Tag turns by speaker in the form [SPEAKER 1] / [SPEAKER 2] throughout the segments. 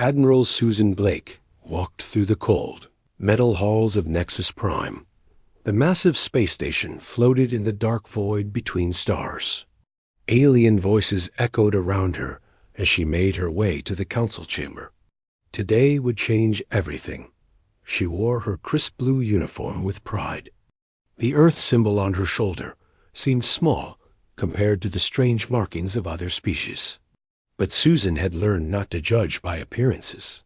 [SPEAKER 1] Admiral Susan Blake walked through the cold, metal halls of Nexus Prime. The massive space station floated in the dark void between stars. Alien voices echoed around her as she made her way to the council chamber. Today would change everything. She wore her crisp blue uniform with pride. The Earth symbol on her shoulder seemed small compared to the strange markings of other species. But Susan had learned not to judge by appearances.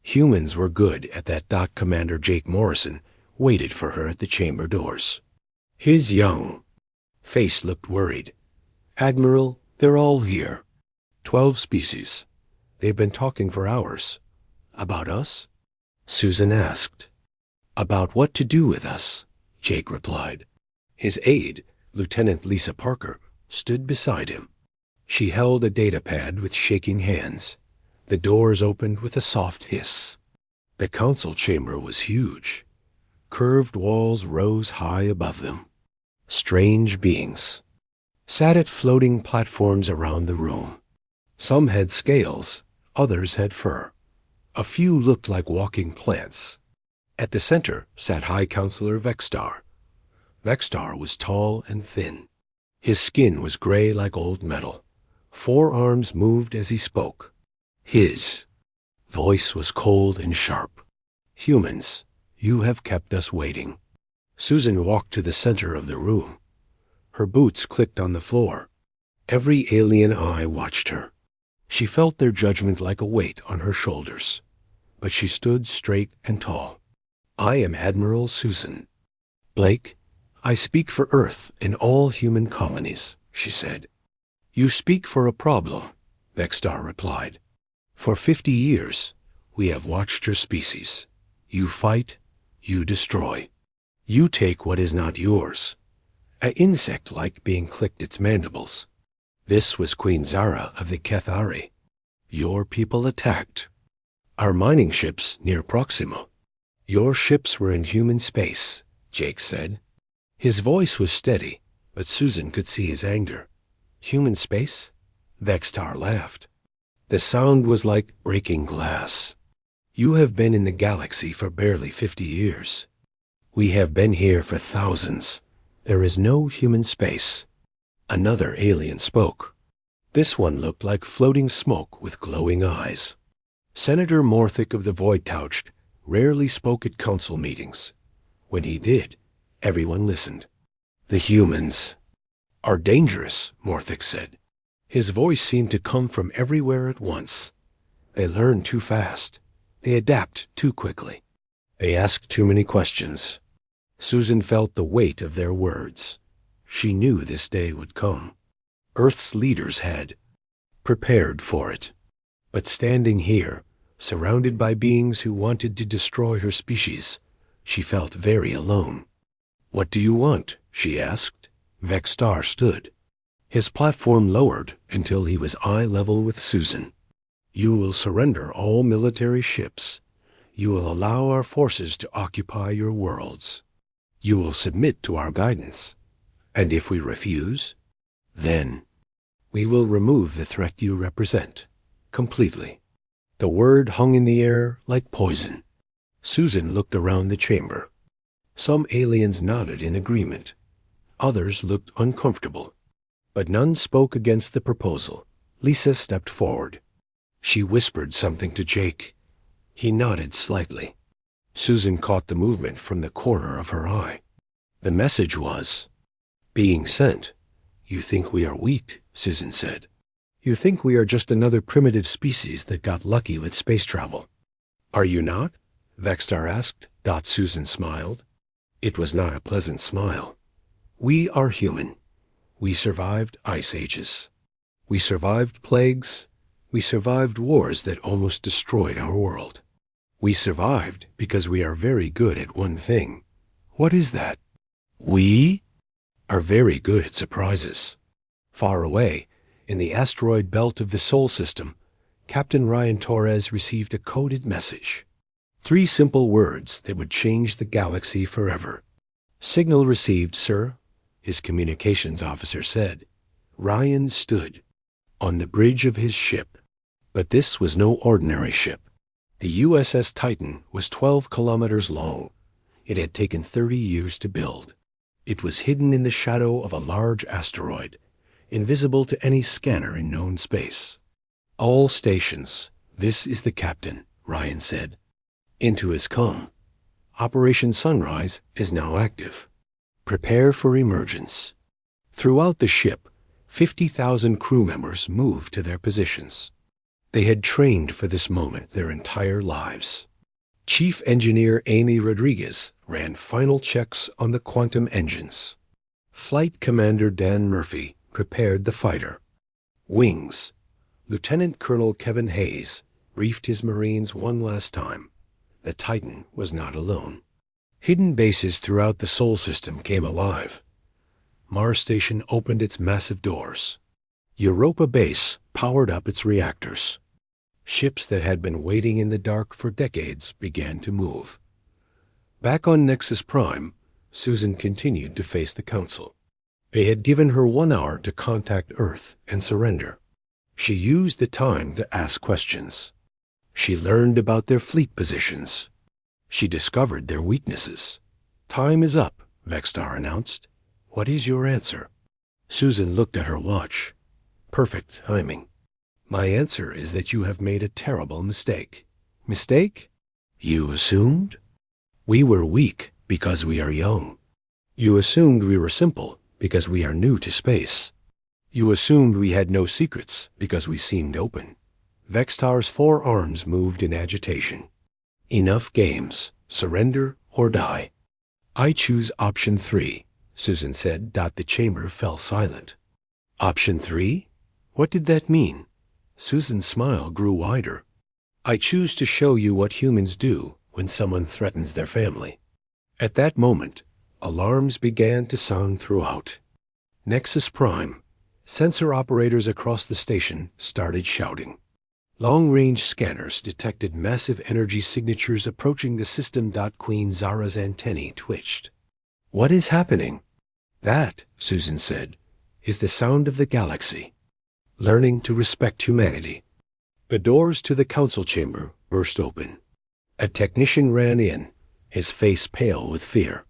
[SPEAKER 1] Humans were good at that. Commander Jake Morrison waited for her at the chamber doors. His young face looked worried. "Admiral, they're all here. 12 species. They've been talking for hours." "About us?" Susan asked. "About what to do with us," Jake replied. His aide, Lieutenant Lisa Parker, stood beside him. She held a data pad with shaking hands. The doors opened with a soft hiss. The council chamber was huge. Curved walls rose high above them. Strange beings sat at floating platforms around the room. Some had scales, others had fur. A few looked like walking plants. At the center sat High Counselor Vexstar. Vexstar was tall and thin. His skin was gray like old metal. 4 arms moved as he spoke. His voice was cold and sharp. "Humans, you have kept us waiting." Susan walked to the center of the room. Her boots clicked on the floor. Every alien eye watched her. She felt their judgment like a weight on her shoulders. But she stood straight and tall. "I am Admiral Susan Blake. I speak for Earth and all human colonies," she said. "You speak for a problem," Vexstar replied. "For 50 years, we have watched your species. You fight, you destroy. You take what is not yours." An insect-like being clicked its mandibles. This was Queen Zara of the Kethari. "Your people attacked our mining ships near Proxima." "Your ships were in human space," Jake said. His voice was steady, but Susan could see his anger. "Human space?" Vexstar laughed. The sound was like breaking glass. "You have been in the galaxy for barely 50 years. We have been here for thousands. There is no human space." Another alien spoke. This one looked like floating smoke with glowing eyes. Senator Morthic of the Void Touched rarely spoke at council meetings. When he did, everyone listened. "The humans are dangerous," Morthic said. His voice seemed to come from everywhere at once. "They learn too fast. They adapt too quickly. They ask too many questions." Susan felt the weight of their words. She knew this day would come. Earth's leaders had prepared for it. But standing here, surrounded by beings who wanted to destroy her species, she felt very alone. "What do you want?" she asked. Vexstar stood. His platform lowered until he was eye level with Susan. "You will surrender all military ships. You will allow our forces to occupy your worlds. You will submit to our guidance. And if we refuse, then we will remove the threat you represent, completely." The word hung in the air like poison. Susan looked around the chamber. Some aliens nodded in agreement. Others looked uncomfortable. But none spoke against the proposal. Lisa stepped forward. She whispered something to Jake. He nodded slightly. Susan caught the movement from the corner of her eye. The message was being sent. "You think we are weak," Susan said. "You think we are just another primitive species that got lucky with space travel." "Are you not?" Vexstar asked. Susan smiled. It was not a pleasant smile. "We are human. We survived ice ages. We survived plagues. We survived wars that almost destroyed our world. We survived because we are very good at one thing." "What is that?" "We are very good at surprises." Far away, in the asteroid belt of the Sol system, Captain Ryan Torres received a coded message. 3 simple words that would change the galaxy forever. "Signal received, sir," his communications officer said. Ryan stood on the bridge of his ship. But this was no ordinary ship. The USS Titan was 12 kilometers long. It had taken 30 years to build. It was hidden in the shadow of a large asteroid, invisible to any scanner in known space. All stations, this is the captain, Ryan said. Into his com. Operation Sunrise is now active. Prepare for emergence. Throughout the ship, 50,000 crew members moved to their positions. They had trained for this moment their entire lives. Chief Engineer Amy Rodriguez ran final checks on the quantum engines. Flight Commander Dan Murphy prepared the fighter. Wings. Lieutenant Colonel Kevin Hayes briefed his Marines one last time. The Titan was not alone. Hidden bases throughout the Sol system came alive. Mars Station opened its massive doors. Europa Base powered up its reactors. Ships that had been waiting in the dark for decades began to move. Back on Nexus Prime, Susan continued to face the Council. They had given her 1 hour to contact Earth and surrender. She used the time to ask questions. She learned about their fleet positions. She discovered their weaknesses. Time is up, Vextar announced. What is your answer? Susan looked at her watch. Perfect timing. My answer is that you have made a terrible mistake. Mistake? You assumed? We were weak because we are young. You assumed we were simple because we are new to space. You assumed we had no secrets because we seemed open. Vextar's 4 arms moved in agitation. Enough games. Surrender or die. I choose option 3, Susan said. The chamber fell silent. Option 3? What did that mean? Susan's smile grew wider. I choose to show you what humans do when someone threatens their family. At that moment, alarms began to sound throughout. Nexus Prime. Sensor operators across the station started shouting. Long-range scanners detected massive energy signatures approaching the system. Queen Zara's antennae twitched. What is happening? That, Susan said, is the sound of the galaxy. Learning to respect humanity. The doors to the council chamber burst open. A technician ran in, his face pale with fear.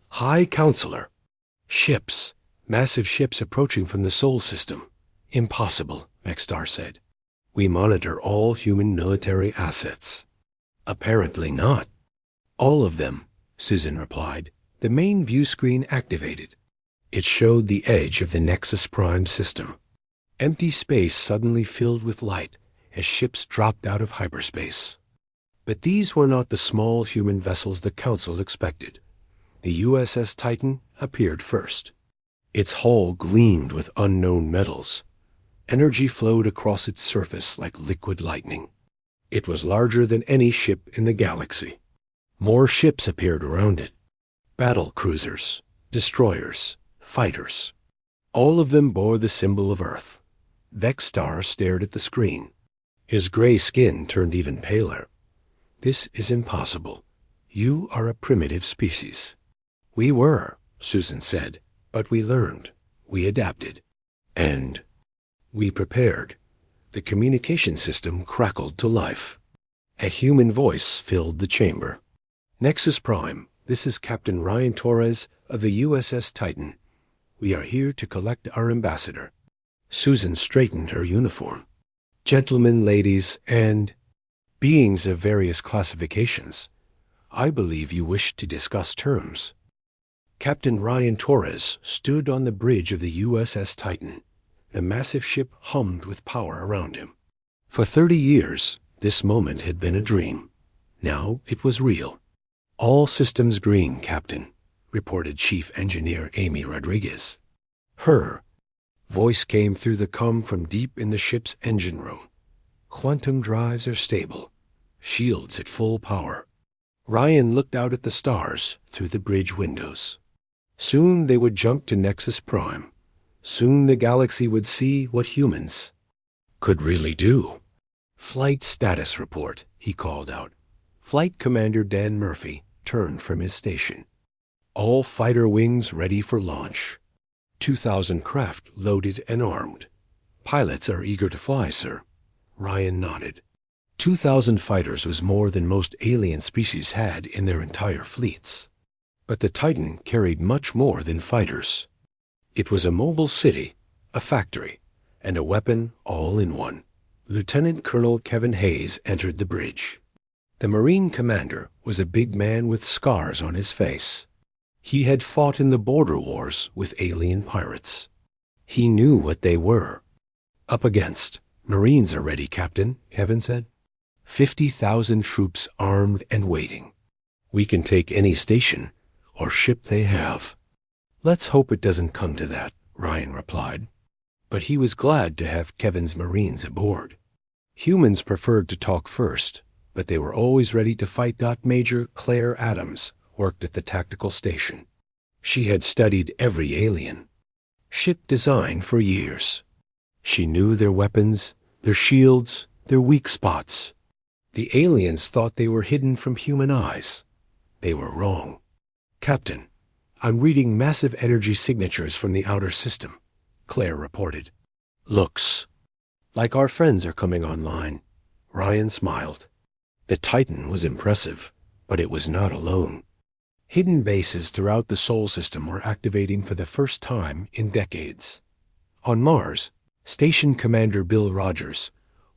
[SPEAKER 1] High Counselor. Ships. Massive ships approaching from the Sol system. Impossible, Vextar said. We monitor all human military assets. Apparently not. All of them, Susan replied. The main view screen activated. It showed the edge of the Nexus Prime system. Empty space suddenly filled with light as ships dropped out of hyperspace. But these were not the small human vessels the Council expected. The USS Titan appeared first. Its hull gleamed with unknown metals. Energy flowed across its surface like liquid lightning. It was larger than any ship in the galaxy. More ships appeared around it. Battle cruisers, destroyers, fighters. All of them bore the symbol of Earth. Vextar stared at the screen. His gray skin turned even paler. This is impossible. You are a primitive species. We were, Susan said, but we learned. We adapted. And we prepared. The communication system crackled to life. A human voice filled the chamber. Nexus Prime, this is Captain Ryan Torres of the USS Titan. We are here to collect our ambassador. Susan straightened her uniform. Gentlemen, ladies, and beings of various classifications, I believe you wish to discuss terms. Captain Ryan Torres stood on the bridge of the USS Titan. The massive ship hummed with power around him. For 30 years, this moment had been a dream. Now it was real. All systems green, Captain, reported Chief Engineer Amy Rodriguez. Her voice came through the comm from deep in the ship's engine room. Quantum drives are stable. Shields at full power. Ryan looked out at the stars through the bridge windows. Soon they would jump to Nexus Prime. Soon the galaxy would see what humans could really do. Flight status report, he called out. Flight Commander Dan Murphy turned from his station. All fighter wings ready for launch. 2,000 craft loaded and armed. Pilots are eager to fly, sir. Ryan nodded. 2,000 fighters was more than most alien species had in their entire fleets. But the Titan carried much more than fighters. It was a mobile city, a factory, and a weapon all in one. Lieutenant Colonel Kevin Hayes entered the bridge. The Marine commander was a big man with scars on his face. He had fought in the border wars with alien pirates. He knew what they were. Up against. Marines are ready, Captain, Kevin said. 50,000 troops armed and waiting. We can take any station or ship they have. Let's hope it doesn't come to that, Ryan replied. But he was glad to have Kevin's Marines aboard. Humans preferred to talk first, but they were always ready to fight. Major Claire Adams worked at the tactical station. She had studied every alien ship design for years. She knew their weapons, their shields, their weak spots. The aliens thought they were hidden from human eyes. They were wrong. Captain, I'm reading massive energy signatures from the outer system, Claire reported. Looks like our friends are coming online. Ryan smiled. The Titan was impressive, but it was not alone. Hidden bases throughout the Sol system were activating for the first time in decades. On Mars, Station Commander Bill Rogers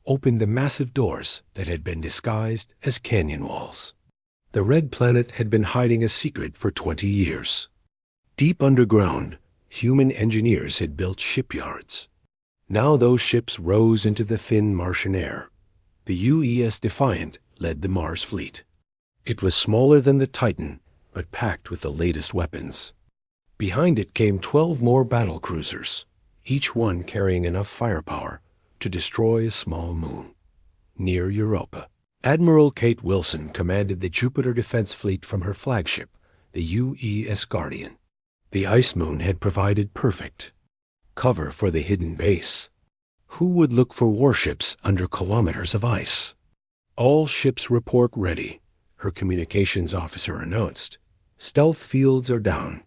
[SPEAKER 1] opened the massive doors that had been disguised as canyon walls. The Red Planet had been hiding a secret for 20 years. Deep underground, human engineers had built shipyards. Now those ships rose into the thin Martian air. The UES Defiant led the Mars fleet. It was smaller than the Titan, but packed with the latest weapons. Behind it came 12 more battle cruisers, each one carrying enough firepower to destroy a small moon. Near Europa, Admiral Kate Wilson commanded the Jupiter Defense Fleet from her flagship, the UES Guardian. The ice moon had provided perfect cover for the hidden base. Who would look for warships under kilometers of ice? All ships report ready, her communications officer announced. Stealth fields are down.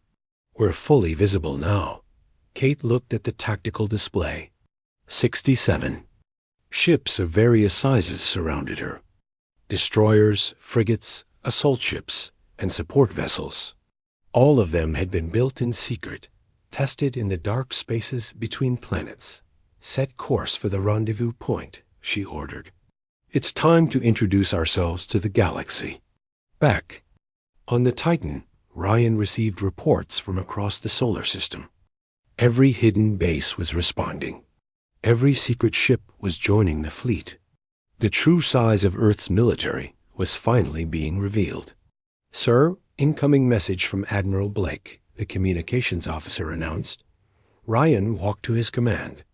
[SPEAKER 1] We're fully visible now. Kate looked at the tactical display. 67. Ships of various sizes surrounded her. Destroyers, frigates, assault ships, and support vessels. All of them had been built in secret, tested in the dark spaces between planets. Set course for the rendezvous point, she ordered. It's time to introduce ourselves to the galaxy. Back on the Titan, Ryan received reports from across the solar system. Every hidden base was responding. Every secret ship was joining the fleet. The true size of Earth's military was finally being revealed. Sir, incoming message from Admiral Blake, the communications officer announced. Ryan walked to his command.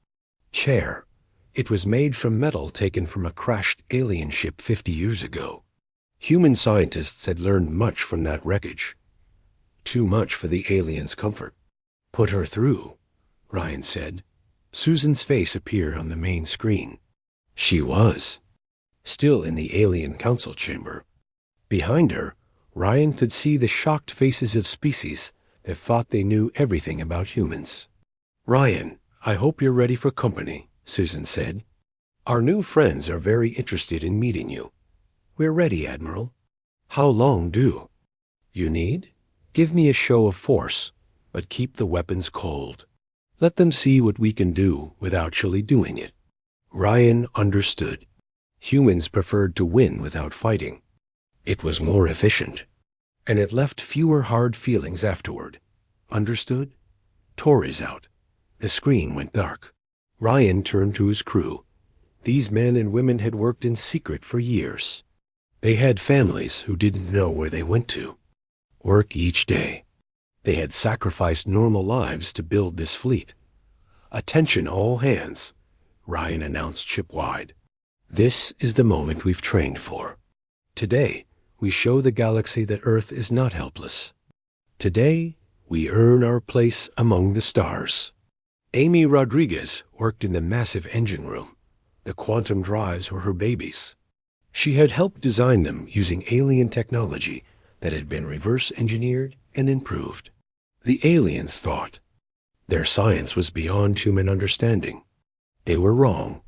[SPEAKER 1] Chair. It was made from metal taken from a crashed alien ship 50 years ago. Human scientists had learned much from that wreckage. Too much for the aliens' comfort. Put her through, Ryan said. Susan's face appeared on the main screen. She was. Still in the alien council chamber. Behind her, Ryan could see the shocked faces of species that thought they knew everything about humans. Ryan, I hope you're ready for company, Susan said. Our new friends are very interested in meeting you. We're ready, Admiral. How long do you need? Give me a show of force, but keep the weapons cold. Let them see what we can do without actually doing it. Ryan understood. Humans preferred to win without fighting. It was more efficient, and it left fewer hard feelings afterward. Understood? Tori's out. The screen went dark. Ryan turned to his crew. These men and women had worked in secret for years. They had families who didn't know where they went to. Work each day. They had sacrificed normal lives to build this fleet. Attention all hands, Ryan announced shipwide. This is the moment we've trained for. Today, we show the galaxy that Earth is not helpless. Today, we earn our place among the stars. Amy Rodriguez worked in the massive engine room. The quantum drives were her babies. She had helped design them using alien technology that had been reverse engineered and improved. The aliens thought their science was beyond human understanding. They were wrong.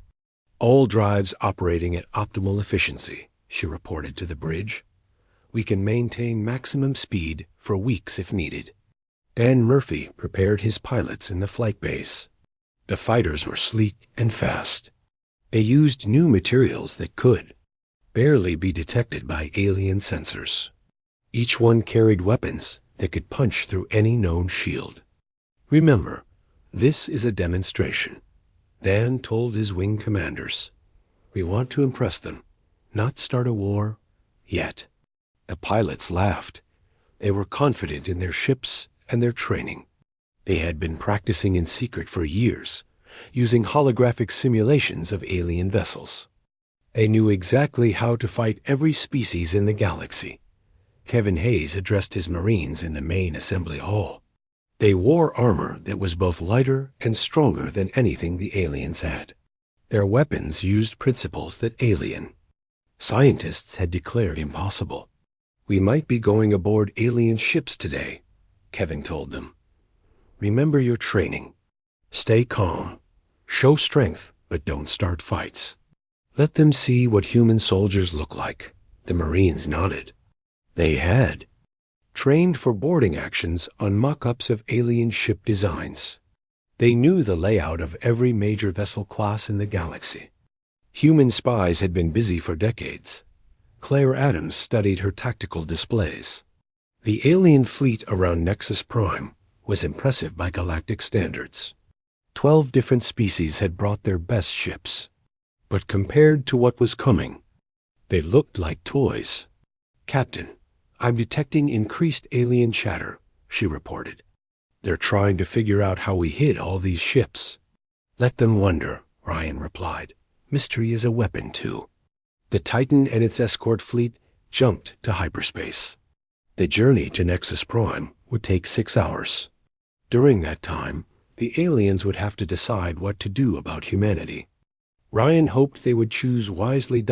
[SPEAKER 1] All drives operating at optimal efficiency, she reported to the bridge. We can maintain maximum speed for weeks if needed. Dan Murphy prepared his pilots in the flight bays. The fighters were sleek and fast. They used new materials that could barely be detected by alien sensors. Each one carried weapons that could punch through any known shield. Remember, this is a demonstration, Dan told his wing commanders. We want to impress them, not start a war yet. The pilots laughed. They were confident in their ships and their training. They had been practicing in secret for years, using holographic simulations of alien vessels. They knew exactly how to fight every species in the galaxy. Kevin Hayes addressed his Marines in the main assembly hall. They wore armor that was both lighter and stronger than anything the aliens had. Their weapons used principles that alien scientists had declared impossible. We might be going aboard alien ships today, Kevin told them. Remember your training. Stay calm. Show strength, but don't start fights. Let them see what human soldiers look like. The Marines nodded. They had trained for boarding actions on mock-ups of alien ship designs. They knew the layout of every major vessel class in the galaxy. Human spies had been busy for decades. Claire Adams studied her tactical displays. The alien fleet around Nexus Prime was impressive by galactic standards. 12 different species had brought their best ships. But compared to what was coming, they looked like toys. Captain, I'm detecting increased alien chatter, she reported. They're trying to figure out how we hid all these ships. Let them wonder, Ryan replied. Mystery is a weapon, too. The Titan and its escort fleet jumped to hyperspace. The journey to Nexus Prime would take 6 hours. During that time, the aliens would have to decide what to do about humanity. Ryan hoped they would choose wisely.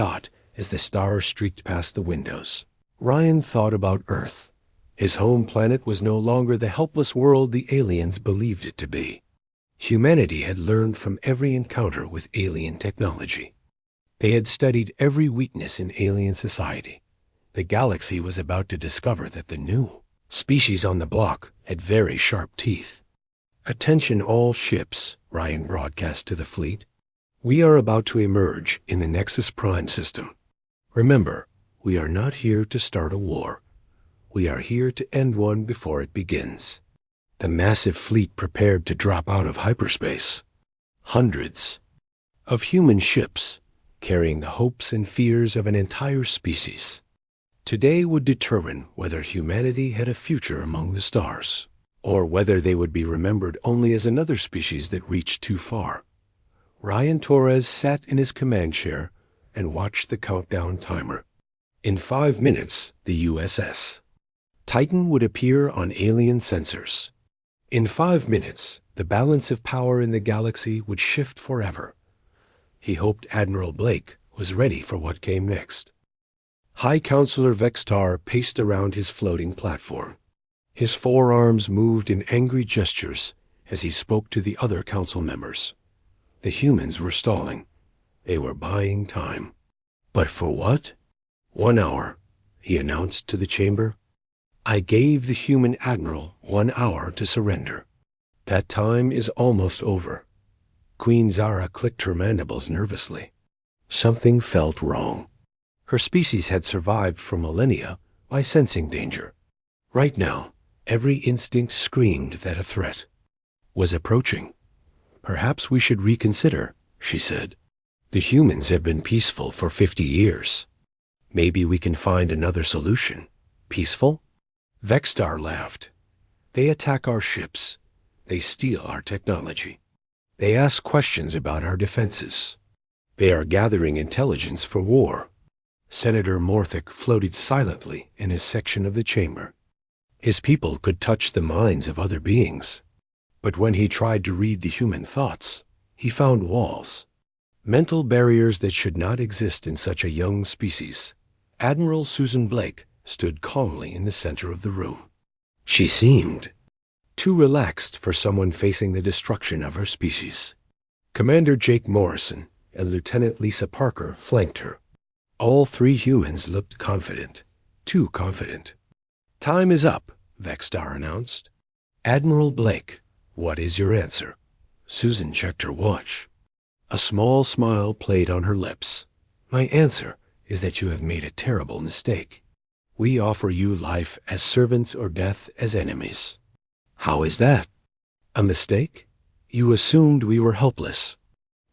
[SPEAKER 1] As the stars streaked past the windows, Ryan thought about Earth. His home planet was no longer the helpless world the aliens believed it to be. Humanity had learned from every encounter with alien technology. They had studied every weakness in alien society. The galaxy was about to discover that the new species on the block had very sharp teeth. Attention all ships, Ryan broadcast to the fleet. We are about to emerge in the Nexus Prime system. Remember, we are not here to start a war. We are here to end one before it begins. The massive fleet prepared to drop out of hyperspace. Hundreds of human ships carrying the hopes and fears of an entire species. Today would determine whether humanity had a future among the stars, or whether they would be remembered only as another species that reached too far. Ryan Torres sat in his command chair and watched the countdown timer. In 5 minutes, the USS Titan would appear on alien sensors. In 5 minutes, the balance of power in the galaxy would shift forever. He hoped Admiral Blake was ready for what came next. High Counselor Vextar paced around his floating platform. His forearms moved in angry gestures as he spoke to the other council members. The humans were stalling. They were buying time. But for what? 1 hour, he announced to the chamber. I gave the human admiral 1 hour to surrender. That time is almost over. Queen Zara clicked her mandibles nervously. Something felt wrong. Her species had survived for millennia by sensing danger. Right now, every instinct screamed that a threat was approaching. Perhaps we should reconsider, she said. The humans have been peaceful for 50 years. Maybe we can find another solution. Peaceful? Vextar laughed. They attack our ships. They steal our technology. They ask questions about our defenses. They are gathering intelligence for war. Senator Morthic floated silently in his section of the chamber. His people could touch the minds of other beings. But when he tried to read the human thoughts, he found walls. Mental barriers that should not exist in such a young species. Admiral Susan Blake stood calmly in the center of the room. She seemed too relaxed for someone facing the destruction of her species. Commander Jake Morrison, and Lieutenant Lisa Parker flanked her. All three humans looked confident, too confident. "Time is up," Vexstar announced. "Admiral Blake, what is your answer?" Susan checked her watch. A small smile played on her lips. "My answer is that you have made a terrible mistake. We offer you life as servants or death as enemies." "How is that?" "A mistake? You assumed we were helpless.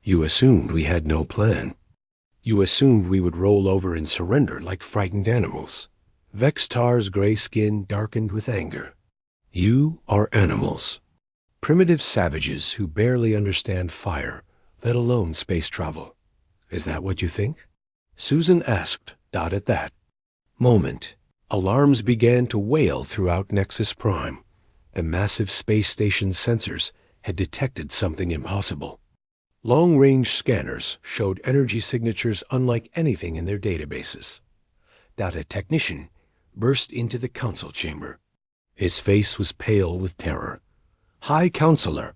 [SPEAKER 1] You assumed we had no plan. You assumed we would roll over and surrender like frightened animals." Vextar's gray skin darkened with anger. "You are animals. Primitive savages who barely understand fire, let alone space travel. Is that what you think?" Susan asked, at that moment, alarms began to wail throughout Nexus Prime. The massive space station's sensors had detected something impossible. Long-range scanners showed energy signatures unlike anything in their databases. A technician burst into the council chamber. His face was pale with terror. "High Counselor,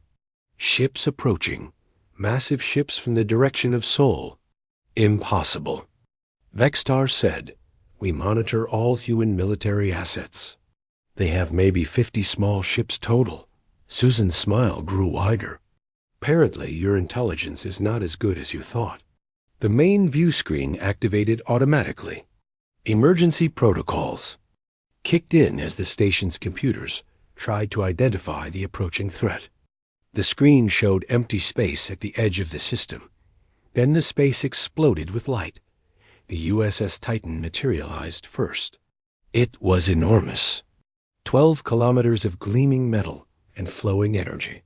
[SPEAKER 1] ships approaching. Massive ships from the direction of Sol." "Impossible." Vexstar said, "We monitor all human military assets. They have maybe 50 small ships total." Susan's smile grew wider. "Apparently, your intelligence is not as good as you thought." The main view screen activated automatically. Emergency protocols kicked in as the station's computers tried to identify the approaching threat. The screen showed empty space at the edge of the system. Then the space exploded with light. The USS Titan materialized first. It was enormous. 12 kilometers of gleaming metal and flowing energy.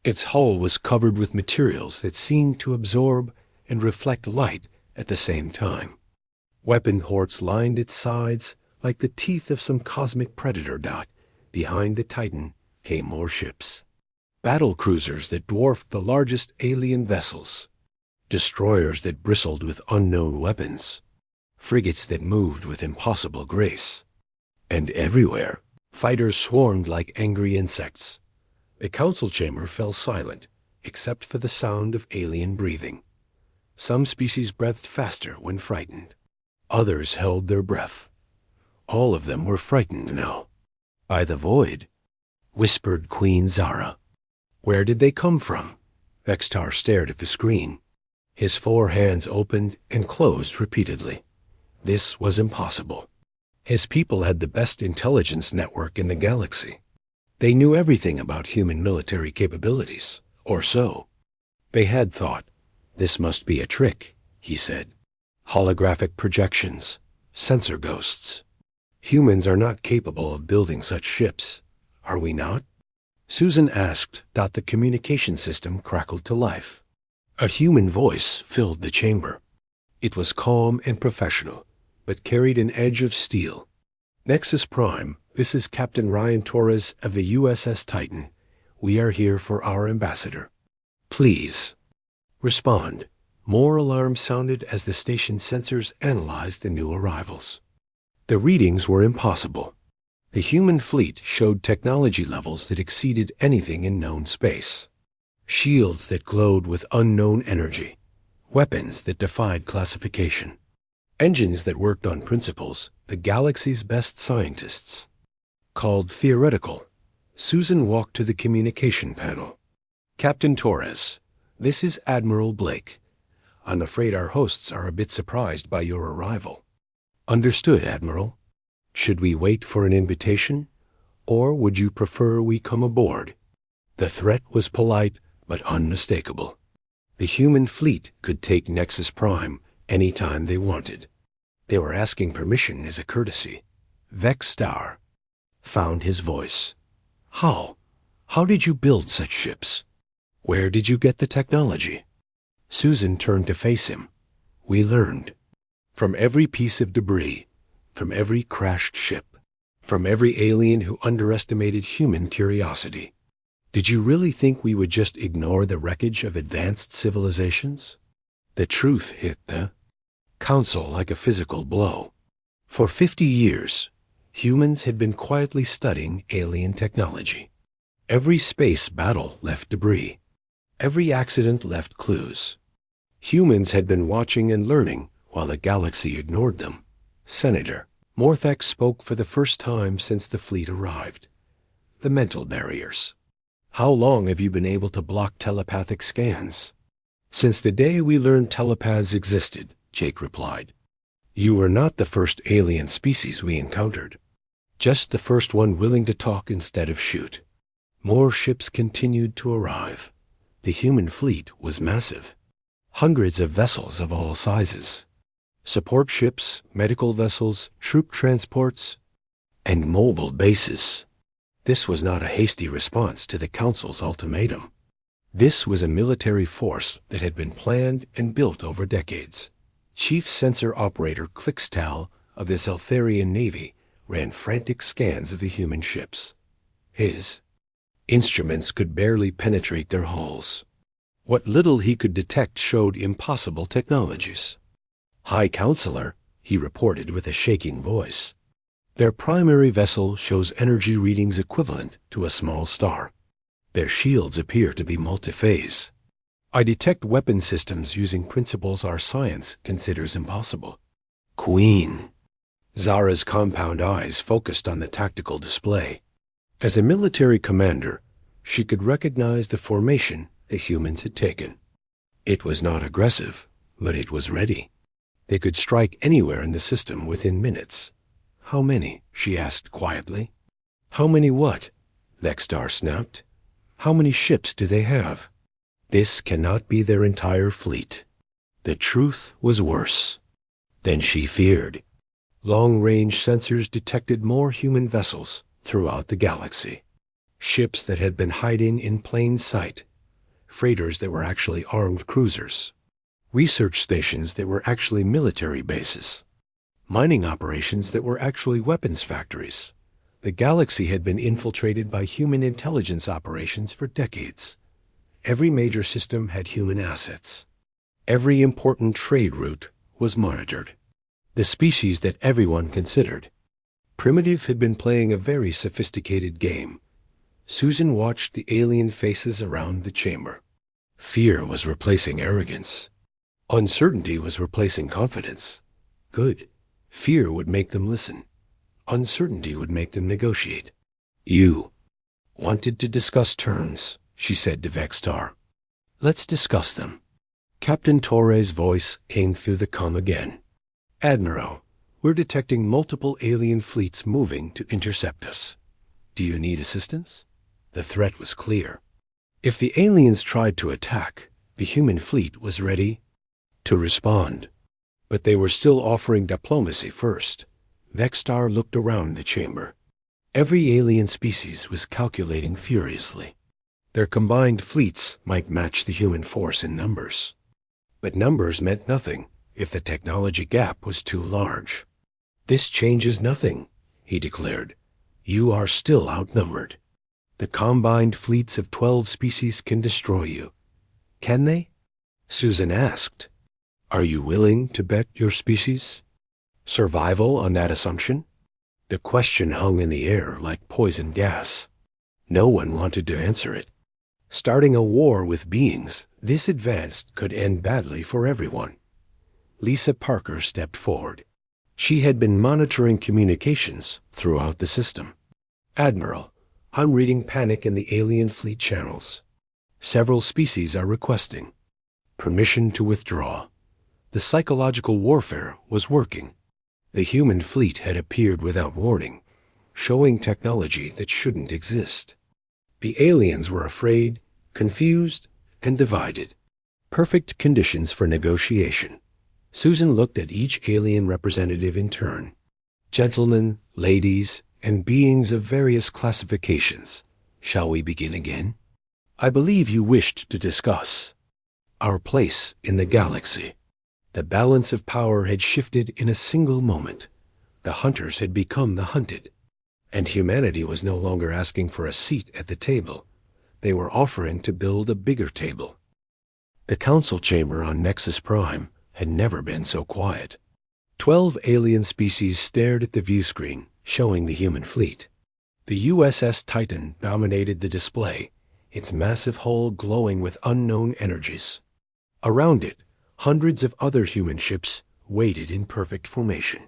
[SPEAKER 1] Its hull was covered with materials that seemed to absorb and reflect light at the same time. Weapon ports lined its sides like the teeth of some cosmic predator. Behind the Titan came more ships. Battle cruisers that dwarfed the largest alien vessels. Destroyers that bristled with unknown weapons. Frigates that moved with impossible grace. And everywhere, fighters swarmed like angry insects. The council chamber fell silent, except for the sound of alien breathing. Some species breathed faster when frightened. Others held their breath. All of them were frightened now. "By the void," whispered Queen Zara. "Where did they come from?" Vexstar stared at the screen. His 4 hands opened and closed repeatedly. This was impossible. His people had the best intelligence network in the galaxy. They knew everything about human military capabilities, or so. They had thought. "This must be a trick," he said. "Holographic projections, sensor ghosts. Humans are not capable of building such ships, are we not?" Susan asked. The communication system crackled to life. A human voice filled the chamber. It was calm and professional, but carried an edge of steel. "Nexus Prime, this is Captain Ryan Torres of the USS Titan. We are here for our ambassador. Please respond." More alarms sounded as the station's sensors analyzed the new arrivals. The readings were impossible. The human fleet showed technology levels that exceeded anything in known space. Shields that glowed with unknown energy. Weapons that defied classification. Engines that worked on principles the galaxy's best scientists called theoretical. Susan walked to the communication panel. "Captain Torres, this is Admiral Blake. I'm afraid our hosts are a bit surprised by your arrival." "Understood, Admiral. Should we wait for an invitation, or would you prefer we come aboard?" The threat was polite but unmistakable. The human fleet could take Nexus Prime any time they wanted. They were asking permission as a courtesy. Vexstar found his voice. "How? How did you build such ships? Where did you get the technology?" Susan turned to face him. "We learned. From every piece of debris, from every crashed ship, from every alien who underestimated human curiosity. Did you really think we would just ignore the wreckage of advanced civilizations?" The truth hit the council like a physical blow. For 50 years, humans had been quietly studying alien technology. Every space battle left debris. Every accident left clues. Humans had been watching and learning while the galaxy ignored them. Senator Morthek spoke for the first time since the fleet arrived. The mental barriers. How long have you been able to block telepathic scans? Since the day we learned telepaths existed, Jake replied. You were not the first alien species we encountered. Just the first one willing to talk instead of shoot. More ships continued to arrive. The human fleet was massive. Hundreds of vessels of all sizes. Support ships, medical vessels, troop transports, and mobile bases. This was not a hasty response to the Council's ultimatum. This was a military force that had been planned and built over decades. Chief Sensor Operator Clixtal of the Seltharian Navy ran frantic scans of the human ships. His instruments could barely penetrate their hulls. What little he could detect showed impossible technologies. High Counselor, he reported with a shaking voice. Their primary vessel shows energy readings equivalent to a small star. Their shields appear to be multi-phase. I detect weapon systems using principles our science considers impossible. Queen. Zara's compound eyes focused on the tactical display. As a military commander, she could recognize the formation the humans had taken. It was not aggressive, but it was ready. They could strike anywhere in the system within minutes. How many? She asked quietly. How many what? Vextar snapped. How many ships do they have? This cannot be their entire fleet. The truth was worse than she feared. Long-range sensors detected more human vessels throughout the galaxy. Ships that had been hiding in plain sight. Freighters that were actually armed cruisers. Research stations that were actually military bases. Mining operations that were actually weapons factories. The galaxy had been infiltrated by human intelligence operations for decades. Every major system had human assets. Every important trade route was monitored. The species that everyone considered. Primitive had been playing a very sophisticated game. Susan watched the alien faces around the chamber. Fear was replacing arrogance. Uncertainty was replacing confidence. Good. Fear would make them listen. Uncertainty would make them negotiate. You wanted to discuss terms, she said to Vextar. Let's discuss them. Captain Torres' voice came through the comm again. Admiral, we're detecting multiple alien fleets moving to intercept us. Do you need assistance? The threat was clear. If the aliens tried to attack, the human fleet was ready to respond. But they were still offering diplomacy first. Vextar looked around the chamber. Every alien species was calculating furiously. Their combined fleets might match the human force in numbers. But numbers meant nothing if the technology gap was too large. This changes nothing, he declared. You are still outnumbered. The combined fleets of 12 species can destroy you. Can they? Susan asked. Are you willing to bet your species? Survival on that assumption? The question hung in the air like poison gas. No one wanted to answer it. Starting a war with beings this advanced could end badly for everyone. Lisa Parker stepped forward. She had been monitoring communications throughout the system. Admiral, I'm reading panic in the alien fleet channels. Several species are requesting permission to withdraw. The psychological warfare was working. The human fleet had appeared without warning, showing technology that shouldn't exist. The aliens were afraid, confused, and divided. Perfect conditions for negotiation. Susan looked at each alien representative in turn. Gentlemen, ladies, and beings of various classifications. Shall we begin again? I believe you wished to discuss our place in the galaxy. The balance of power had shifted in a single moment. The hunters had become the hunted. And humanity was no longer asking for a seat at the table. They were offering to build a bigger table. The council chamber on Nexus Prime had never been so quiet. 12 alien species stared at the view screen, showing the human fleet. The USS Titan dominated the display, its massive hull glowing with unknown energies. Around it, Hundreds of other human ships waited in perfect formation.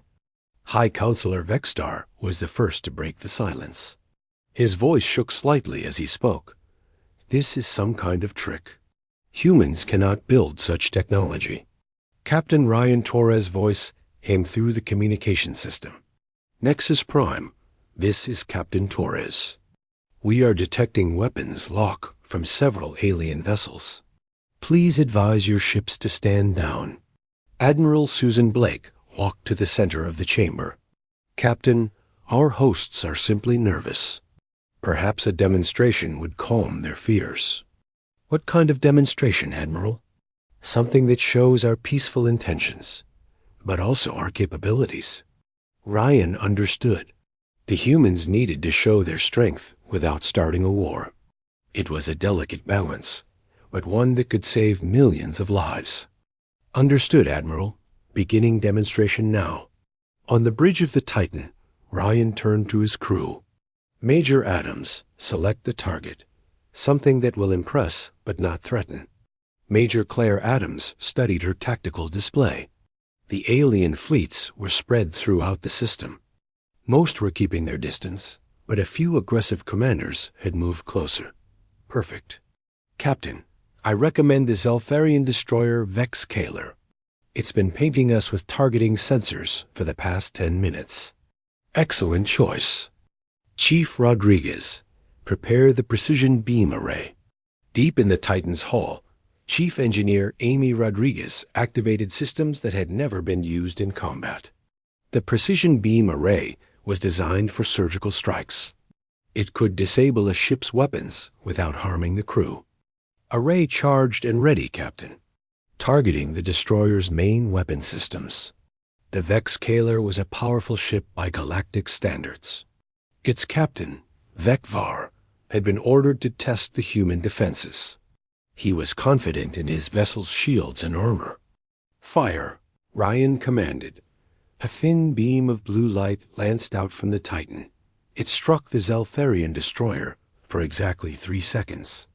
[SPEAKER 1] High Counselor Vexstar was the first to break the silence. His voice shook slightly as he spoke. This is some kind of trick. Humans cannot build such technology. Captain Ryan Torres' voice came through the communication system. Nexus Prime, this is Captain Torres. We are detecting weapons lock from several alien vessels. Please advise your ships to stand down. Admiral Susan Blake walked to the center of the chamber. Captain, our hosts are simply nervous. Perhaps a demonstration would calm their fears. What kind of demonstration, Admiral? Something that shows our peaceful intentions, but also our capabilities. Ryan understood. The humans needed to show their strength without starting a war. It was a delicate balance, but one that could save millions of lives. Understood, Admiral. Beginning demonstration now. On the bridge of the Titan, Ryan turned to his crew. Major Adams, select the target. Something that will impress but not threaten. Major Claire Adams studied her tactical display. The alien fleets were spread throughout the system. Most were keeping their distance, but a few aggressive commanders had moved closer. Perfect. Captain, I recommend the Zelfarian destroyer Vex Kaler. It's been painting us with targeting sensors for the past 10 minutes. Excellent choice. Chief Rodriguez, prepare the precision beam array. Deep in the Titan's hull, Chief Engineer Amy Rodriguez activated systems that had never been used in combat. The precision beam array was designed for surgical strikes. It could disable a ship's weapons without harming the crew. Array charged and ready, Captain. Targeting the destroyer's main weapon systems. The Vex Kaler was a powerful ship by galactic standards. Its captain, Vekvar, had been ordered to test the human defenses. He was confident in his vessel's shields and armor. Fire, Ryan commanded. A thin beam of blue light lanced out from the Titan. It struck the Zelfarian destroyer for exactly 3 seconds.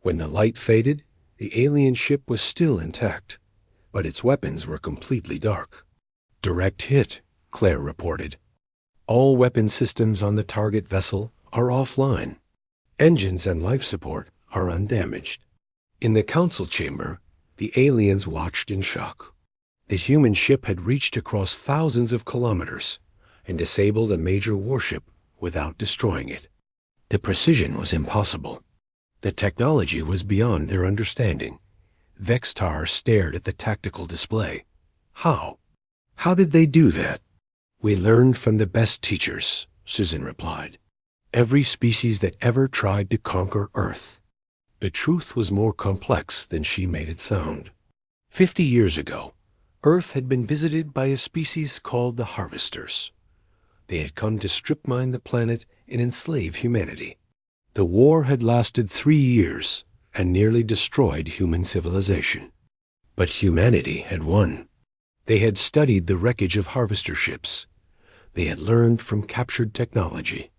[SPEAKER 1] When the light faded, the alien ship was still intact, but its weapons were completely dark. Direct hit, Claire reported. All weapon systems on the target vessel are offline. Engines and life support are undamaged. In the council chamber, the aliens watched in shock. The human ship had reached across thousands of kilometers and disabled a major warship without destroying it. The precision was impossible. The technology was beyond their understanding. Vextar stared at the tactical display. How? How did they do that? We learned from the best teachers, Susan replied. Every species that ever tried to conquer Earth. The truth was more complex than she made it sound. 50 years ago, Earth had been visited by a species called the Harvesters. They had come to strip mine the planet and enslave humanity. The war had lasted 3 years and nearly destroyed human civilization. But humanity had won. They had studied the wreckage of harvester ships. They had learned from captured technology.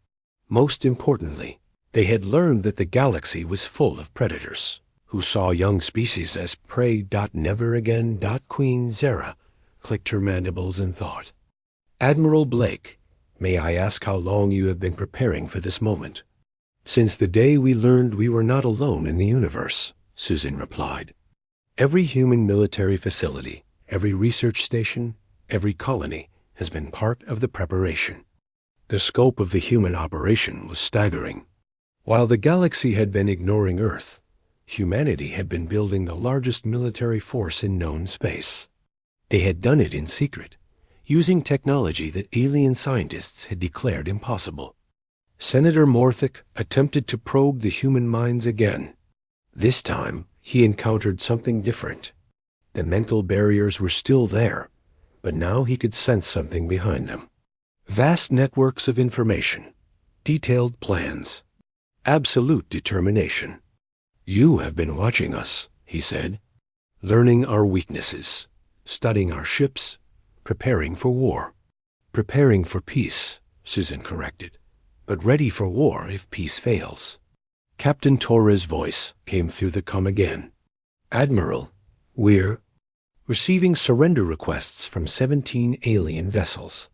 [SPEAKER 1] Most importantly, they had learned that the galaxy was full of predators, who saw young species as prey. Never again. Queen Zera clicked her mandibles in thought. Admiral Blake, may I ask how long you have been preparing for this moment? Since the day we learned we were not alone in the universe, Susan replied. Every human military facility, every research station, every colony has been part of the preparation. The scope of the human operation was staggering. While the galaxy had been ignoring Earth, humanity had been building the largest military force in known space. They had done it in secret, using technology that alien scientists had declared impossible. Senator Morthic attempted to probe the human minds again. This time, he encountered something different. The mental barriers were still there, but now he could sense something behind them. Vast networks of information, detailed plans, absolute determination. You have been watching us, he said, learning our weaknesses, studying our ships, preparing for war. Preparing for peace, Susan corrected, but ready for war if peace fails. Captain Torres' voice came through the comm again. Admiral, we're... receiving surrender requests from 17 alien vessels.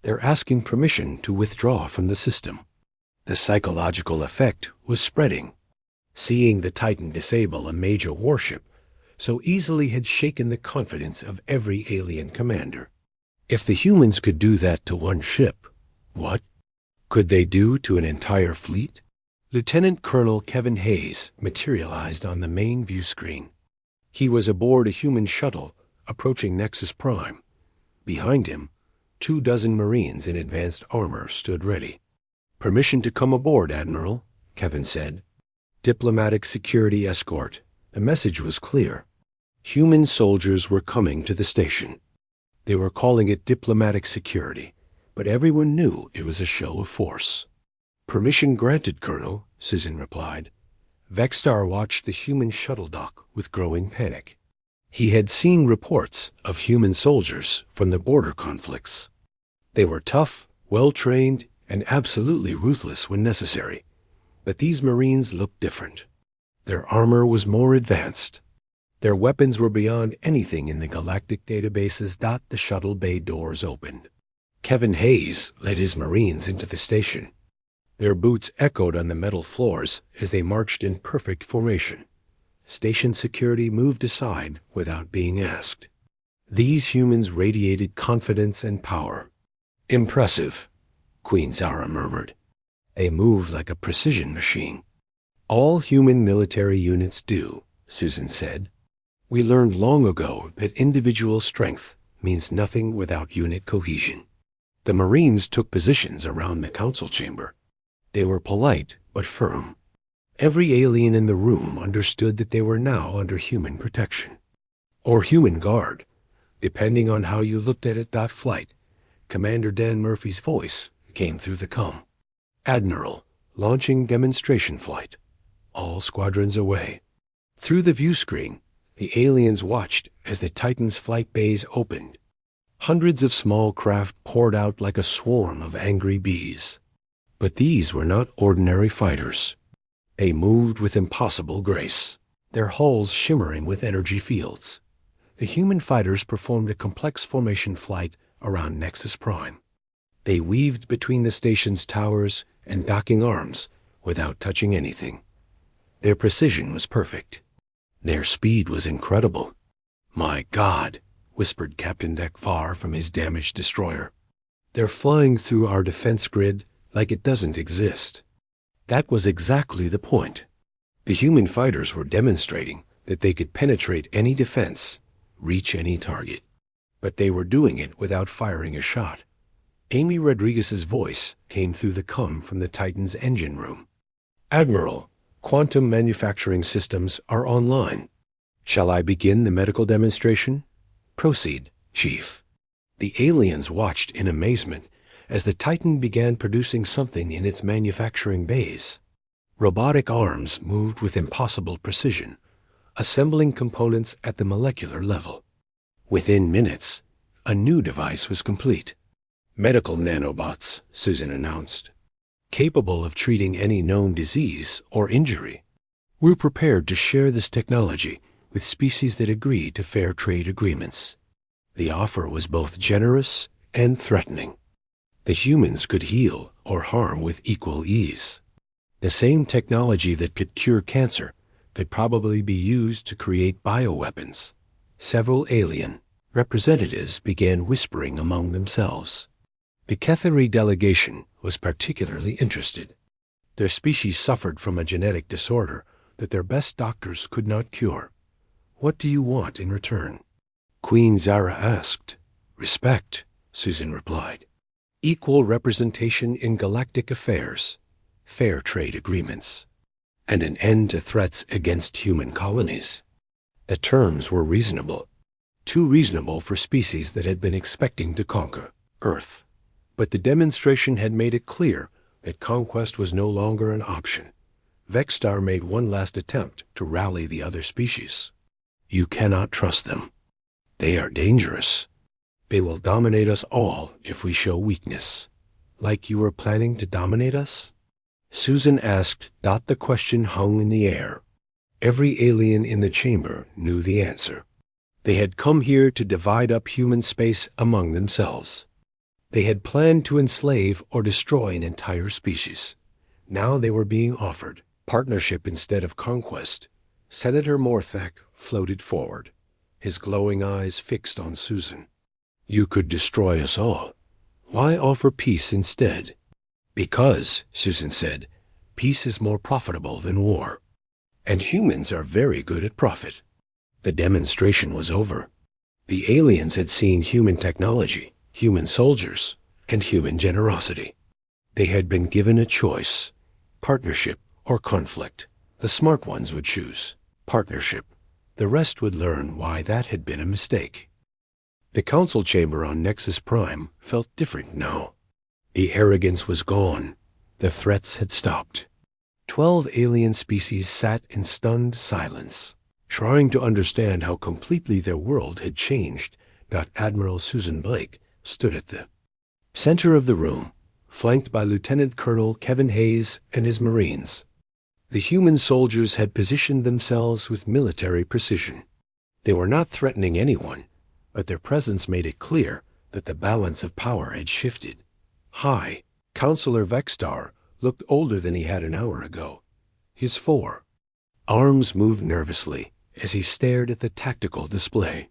[SPEAKER 1] They're asking permission to withdraw from the system. The psychological effect was spreading. Seeing the Titan disable a major warship so easily had shaken the confidence of every alien commander. If the humans could do that to one ship, what could they do to an entire fleet? Lieutenant Colonel Kevin Hayes materialized on the main view screen. He was aboard a human shuttle approaching Nexus Prime. Behind him, 24 Marines in advanced armor stood ready. "Permission to come aboard, Admiral," Kevin said. "Diplomatic security escort." The message was clear. Human soldiers were coming to the station. They were calling it diplomatic security, but everyone knew it was a show of force. "Permission granted, Colonel," Susan replied. Vexstar watched the human shuttle dock with growing panic. He had seen reports of human soldiers from the border conflicts. They were tough, well-trained, and absolutely ruthless when necessary. But these Marines looked different. Their armor was more advanced. Their weapons were beyond anything in the galactic databases. The shuttle bay doors opened. Kevin Hayes led his Marines into the station. Their boots echoed on the metal floors as they marched in perfect formation. Station security moved aside without being asked. These humans radiated confidence and power. "Impressive," Queen Zara murmured. "They move like a precision machine." "All human military units do," Susan said. "We learned long ago that individual strength means nothing without unit cohesion." The Marines took positions around the council chamber. They were polite but firm. Every alien in the room understood that they were now under human protection. Or human guard, depending on how you looked at it. Flight Commander Dan Murphy's voice came through the comm. "Admiral, launching demonstration flight. All squadrons away." Through the view screen, the aliens watched as the Titan's flight bays opened. Hundreds of small craft poured out like a swarm of angry bees. But these were not ordinary fighters. They moved with impossible grace, their hulls shimmering with energy fields. The human fighters performed a complex formation flight around Nexus Prime. They weaved between the station's towers and docking arms without touching anything. Their precision was perfect. Their speed was incredible. "My God," whispered Captain Dekvar from his damaged destroyer. "They're flying through our defense grid like it doesn't exist." That was exactly the point. The human fighters were demonstrating that they could penetrate any defense, reach any target. But they were doing it without firing a shot. Amy Rodriguez's voice came through the comm from the Titan's engine room. "Admiral, quantum manufacturing systems are online. Shall I begin the medical demonstration?" "Proceed, Chief." The aliens watched in amazement as the Titan began producing something in its manufacturing bays. Robotic arms moved with impossible precision, assembling components at the molecular level. Within minutes, a new device was complete. "Medical nanobots," Susan announced, "capable of treating any known disease or injury. We're prepared to share this technology with species that agree to fair trade agreements." The offer was both generous and threatening. The humans could heal or harm with equal ease. The same technology that could cure cancer could probably be used to create bioweapons. Several alien representatives began whispering among themselves. The Ketheri delegation was particularly interested. Their species suffered from a genetic disorder that their best doctors could not cure. "What do you want in return?" Queen Zara asked. "Respect," Susan replied. "Equal representation in galactic affairs, fair trade agreements, and an end to threats against human colonies." The terms were reasonable. Too reasonable for species that had been expecting to conquer Earth. But the demonstration had made it clear that conquest was no longer an option. Vexstar made one last attempt to rally the other species. "You cannot trust them. They are dangerous. They will dominate us all if we show weakness." "Like you were planning to dominate us?" Susan asked. The question hung in the air. Every alien in the chamber knew the answer. They had come here to divide up human space among themselves. They had planned to enslave or destroy an entire species. Now they were being offered partnership instead of conquest. Senator Morthak floated forward, his glowing eyes fixed on Susan. You could destroy us all. Why offer peace instead? Because, Susan said, peace is more profitable than war. And humans are very good at profit. The demonstration was over. The aliens had seen human technology, human soldiers, and human generosity. They had been given a choice, partnership or conflict. The smart ones would choose partnership. The rest would learn why that had been a mistake. The council chamber on Nexus Prime felt different now. The arrogance was gone. The threats had stopped. 12 alien species sat in stunned silence, trying to understand how completely their world had changed. Admiral Susan Blake stood at the center of the room, flanked by Lieutenant Colonel Kevin Hayes and his Marines. The human soldiers had positioned themselves with military precision. They were not threatening anyone, but their presence made it clear that the balance of power had shifted. High Counselor Vexstar looked older than he had an hour ago. His arms moved nervously as he stared at the tactical display.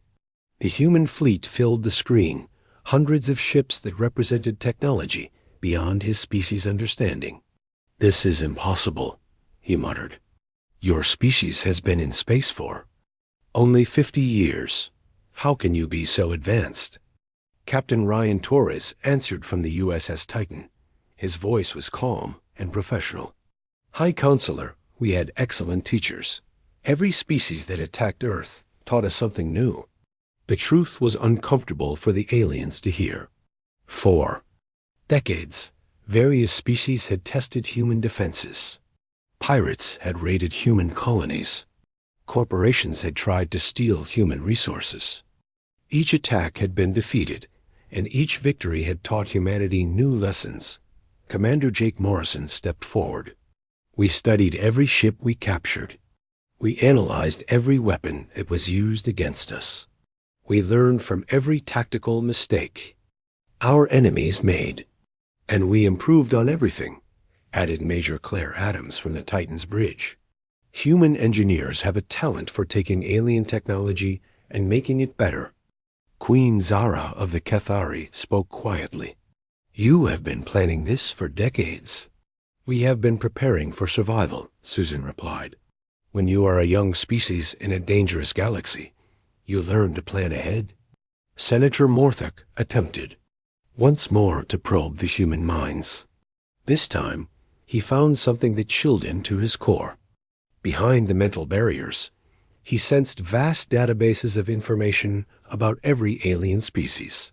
[SPEAKER 1] The human fleet filled the screen, hundreds of ships that represented technology beyond his species' understanding. This is impossible, he muttered. Your species has been in space for only 50 years. How can you be so advanced? Captain Ryan Torres answered from the USS Titan. His voice was calm and professional. High Counselor, we had excellent teachers. Every species that attacked Earth taught us something new. The truth was uncomfortable for the aliens to hear. For decades, various species had tested human defenses. Pirates had raided human colonies. Corporations had tried to steal human resources. Each attack had been defeated, and each victory had taught humanity new lessons. Commander Jake Morrison stepped forward. We studied every ship we captured. We analyzed every weapon that was used against us. We learned from every tactical mistake our enemies made. And we improved on everything, added Major Claire Adams from the Titan's bridge. Human engineers have a talent for taking alien technology and making it better. Queen Zara of the Kethari spoke quietly. You have been planning this for decades. We have been preparing for survival, Susan replied. When you are a young species in a dangerous galaxy, you learn to plan ahead. Senator Morthak attempted once more to probe the human minds. This time, he found something that chilled him to his core. Behind the mental barriers, he sensed vast databases of information about every alien species.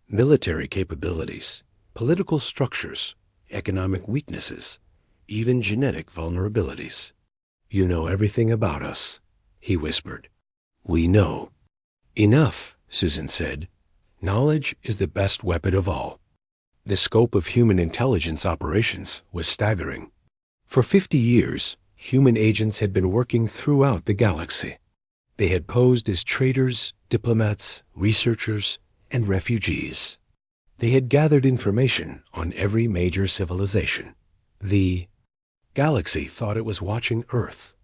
[SPEAKER 1] Military capabilities, political structures, economic weaknesses, even genetic vulnerabilities. You know everything about us, he whispered. We know. Enough, Susan said. Knowledge is the best weapon of all. The scope of human intelligence operations was staggering. For 50 years, human agents had been working throughout the galaxy. They had posed as traders, diplomats, researchers, and refugees. They had gathered information on every major civilization. The galaxy thought it was watching Earth.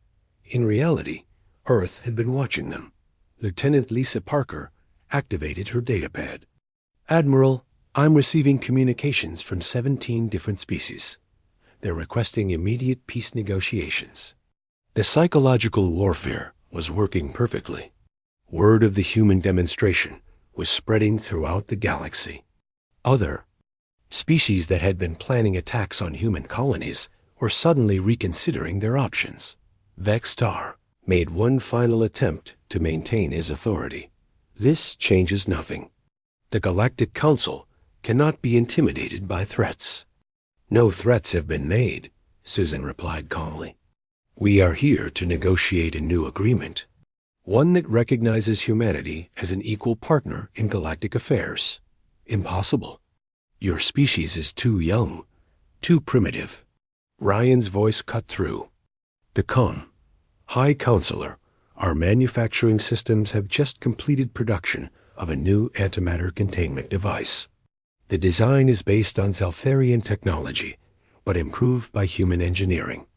[SPEAKER 1] In reality, Earth had been watching them. Lieutenant Lisa Parker activated her datapad. Admiral, I'm receiving communications from 17 different species. They're requesting immediate peace negotiations. The psychological warfare was working perfectly. Word of the human demonstration was spreading throughout the galaxy. Other species that had been planning attacks on human colonies were suddenly reconsidering their options. Vexstar made one final attempt to maintain his authority. This changes nothing. The Galactic Council cannot be intimidated by threats. No threats have been made, Susan replied calmly. We are here to negotiate a new agreement, one that recognizes humanity as an equal partner in galactic affairs. Impossible. Your species is too young, too primitive. Ryan's voice cut through. To come, High Counselor, Our manufacturing systems have just completed production of a new antimatter containment device. The design is based on Zeltharian technology, but improved by human engineering.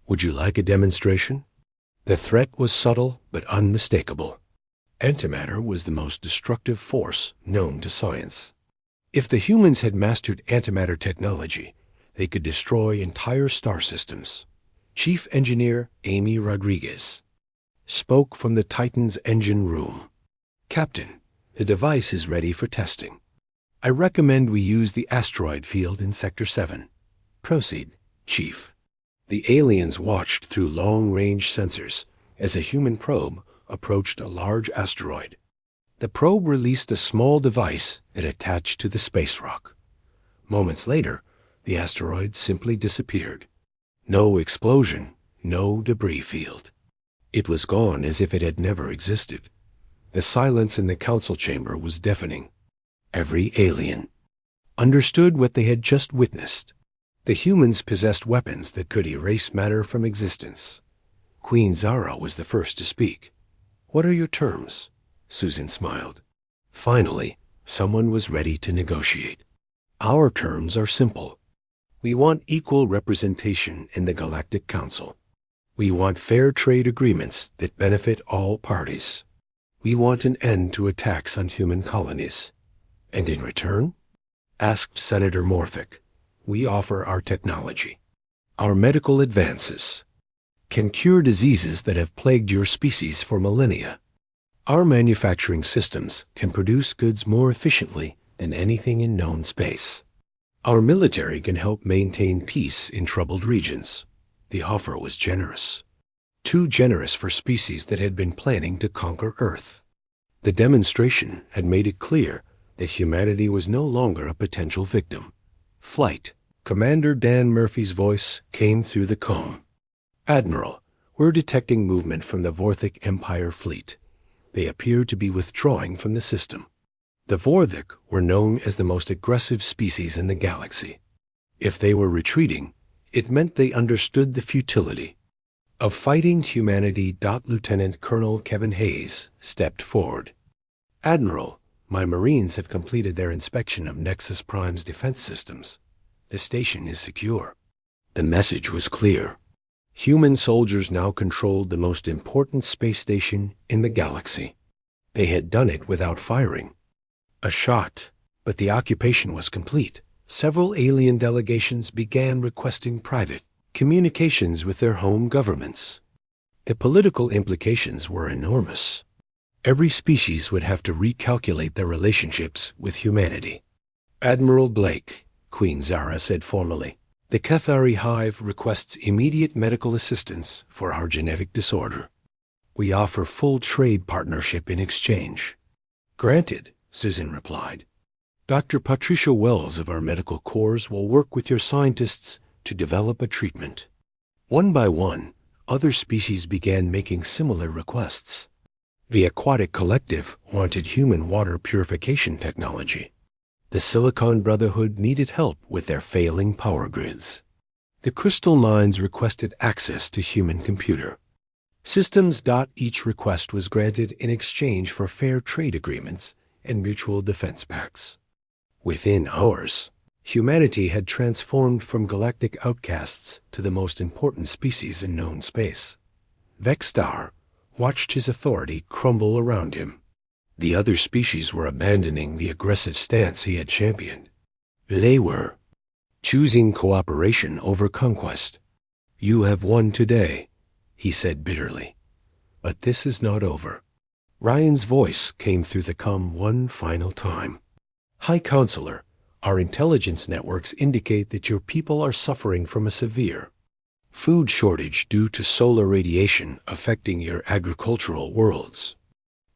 [SPEAKER 1] Would you like a demonstration? The threat was subtle but unmistakable. Antimatter was the most destructive force known to science. If the humans had mastered antimatter technology, they could destroy entire star systems. Chief Engineer Amy Rodriguez spoke from the Titan's engine room. Captain, the device is ready for testing. I recommend we use the asteroid field in Sector 7. Proceed, Chief. The aliens watched through long-range sensors as a human probe approached a large asteroid. The probe released a small device it attached to the space rock. Moments later, the asteroid simply disappeared. No explosion, no debris field. It was gone as if it had never existed. The silence in the council chamber was deafening. Every alien understood what they had just witnessed. The humans possessed weapons that could erase matter from existence. Queen Zara was the first to speak. "What are your terms?" Susan smiled. Finally, someone was ready to negotiate. "Our terms are simple. We want equal representation in the Galactic Council. We want fair trade agreements that benefit all parties. We want an end to attacks on human colonies. And in return?" asked Senator Morthick. "We offer our technology. Our medical advances can cure diseases that have plagued your species for millennia. Our manufacturing systems can produce goods more efficiently than anything in known space. Our military can help maintain peace in troubled regions." The offer was generous. Too generous for species that had been planning to conquer Earth. The demonstration had made it clear that humanity was no longer a potential victim. "Flight." Commander Dan Murphy's voice came through the comb. "Admiral, we're detecting movement from the Vorthic Empire fleet. They appear to be withdrawing from the system." The Vorthic were known as the most aggressive species in the galaxy. If they were retreating, it meant they understood the futility of fighting humanity. Lieutenant Colonel Kevin Hayes stepped forward. "Admiral, my Marines have completed their inspection of Nexus Prime's defense systems. The station is secure." The message was clear. Human soldiers now controlled the most important space station in the galaxy. They had done it without firing a shot, but the occupation was complete. Several alien delegations began requesting private communications with their home governments. The political implications were enormous. Every species would have to recalculate their relationships with humanity. "Admiral Blake," Queen Zara said formally, "the Cathari Hive requests immediate medical assistance for our genetic disorder. We offer full trade partnership in exchange." "Granted," Susan replied. "Dr. Patricia Wells of our medical corps will work with your scientists to develop a treatment." One by one, other species began making similar requests. The Aquatic Collective wanted human water purification technology. The Silicon Brotherhood needed help with their failing power grids. The Crystal Mines requested access to human computer systems. Each request was granted in exchange for fair trade agreements and mutual defense pacts. Within hours, humanity had transformed from galactic outcasts to the most important species in known space. Vexstar watched his authority crumble around him. The other species were abandoning the aggressive stance he had championed. They were choosing cooperation over conquest. "You have won today," he said bitterly. "But this is not over." Ryan's voice came through the comm one final time. "High Counselor, our intelligence networks indicate that your people are suffering from a severe food shortage due to solar radiation affecting your agricultural worlds.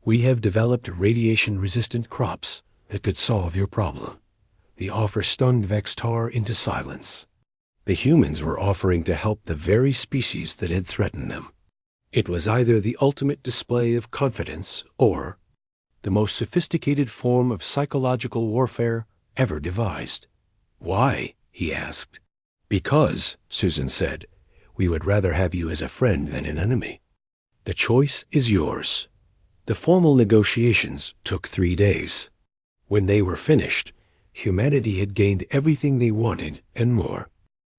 [SPEAKER 1] We have developed radiation-resistant crops that could solve your problem." The offer stunned Vextar into silence. The humans were offering to help the very species that had threatened them. It was either the ultimate display of confidence or the most sophisticated form of psychological warfare ever devised. "Why?" he asked. "Because," Susan said, "we would rather have you as a friend than an enemy." The choice is yours. The formal negotiations took 3 days. When they were finished, humanity had gained everything they wanted and more.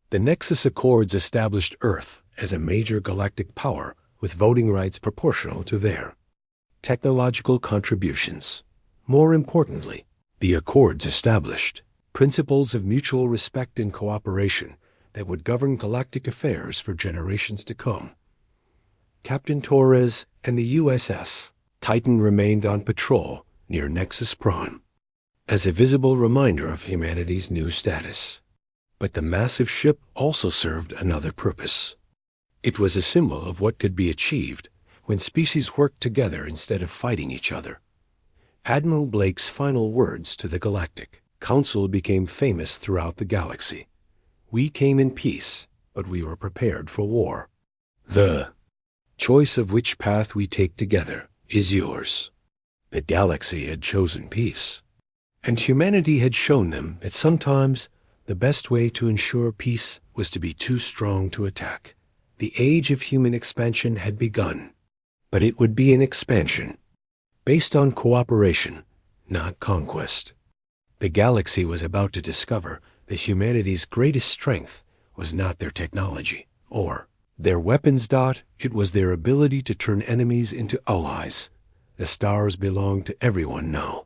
[SPEAKER 1] The Nexus Accords established Earth as a major galactic power with voting rights proportional to their technological contributions. More importantly, the Accords established principles of mutual respect and cooperation that would govern galactic affairs for generations to come. Captain Torres and the USS Titan remained on patrol near Nexus Prime as a visible reminder of humanity's new status. But the massive ship also served another purpose. It was a symbol of what could be achieved when species worked together instead of fighting each other. Admiral Blake's final words to the Galactic Council became famous throughout the galaxy. We came in peace, but we were prepared for war. The choice of which path we take together is yours. The galaxy had chosen peace, and humanity had shown them that sometimes the best way to ensure peace was to be too strong to attack. The age of human expansion had begun, but it would be an expansion based on cooperation, not conquest. The galaxy was about to discover that humanity's greatest strength was not their technology or their weapons. It was their ability to turn enemies into allies. The stars belonged to everyone now,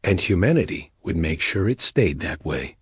[SPEAKER 1] and humanity would make sure it stayed that way.